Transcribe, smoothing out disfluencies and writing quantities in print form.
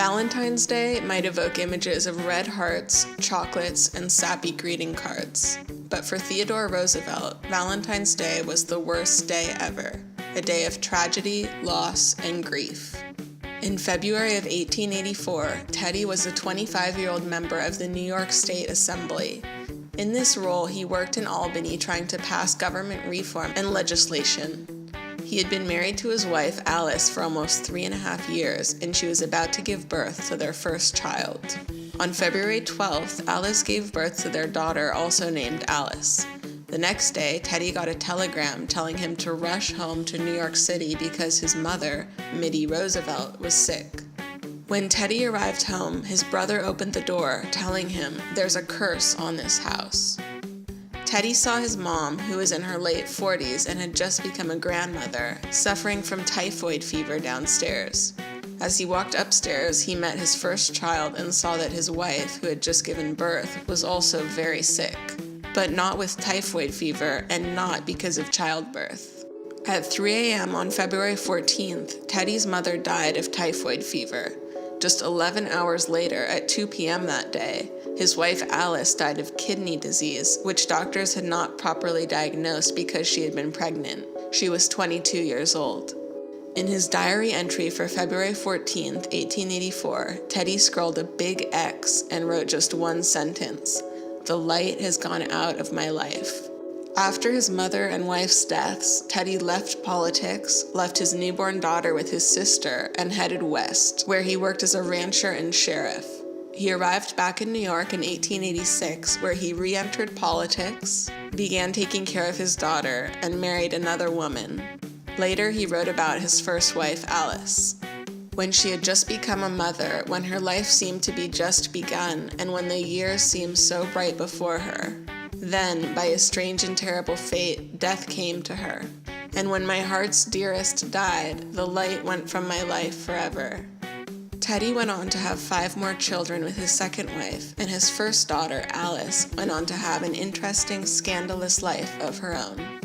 Valentine's Day might evoke images of red hearts, chocolates, and sappy greeting cards. But for Theodore Roosevelt, Valentine's Day was the worst day ever, a day of tragedy, loss, and grief. In February of 1884, Teddy was a 25-year-old member of the New York State Assembly. In this role, he worked in Albany trying to pass government reform and legislation. He had been married to his wife, Alice, for almost 3.5 years, and she was about to give birth to their first child. On February 12th, Alice gave birth to their daughter, also named Alice. The next day, Teddy got a telegram telling him to rush home to New York City because his mother, MITTIE Roosevelt, was sick. When Teddy arrived home, his brother opened the door, telling him, "There's a curse on this house." Teddy saw his mom, who was in her late 40s and had just become a grandmother, suffering from typhoid fever downstairs. As he walked upstairs, he met his first child and saw that his wife, who had just given birth, was also very sick, but not with typhoid fever and not because of childbirth. At 3 a.m. on February 14th, Teddy's mother died of typhoid fever. Just 11 hours later, at 2 p.m. that day, his wife Alice died of kidney disease, which doctors had not properly diagnosed because she had been pregnant. She was 22 years old. In his diary entry for February 14, 1884, Teddy scrawled a big X and wrote just one sentence: "The light has gone out of my life." After his mother and wife's deaths, Teddy left politics, left his newborn daughter with his sister, and headed west, where he worked as a rancher and sheriff. He arrived back in New York in 1886, where he re-entered politics, began taking care of his daughter, and married another woman. Later, he wrote about his first wife, Alice. When she had just become a mother, when her life seemed to be just begun, and when the years seemed so bright before her, then, by a strange and terrible fate, death came to her. And when my heart's dearest died, the light went from my life forever. Teddy went on to have 5 more children with his second wife, and his first daughter, Alice, went on to have an interesting, scandalous life of her own.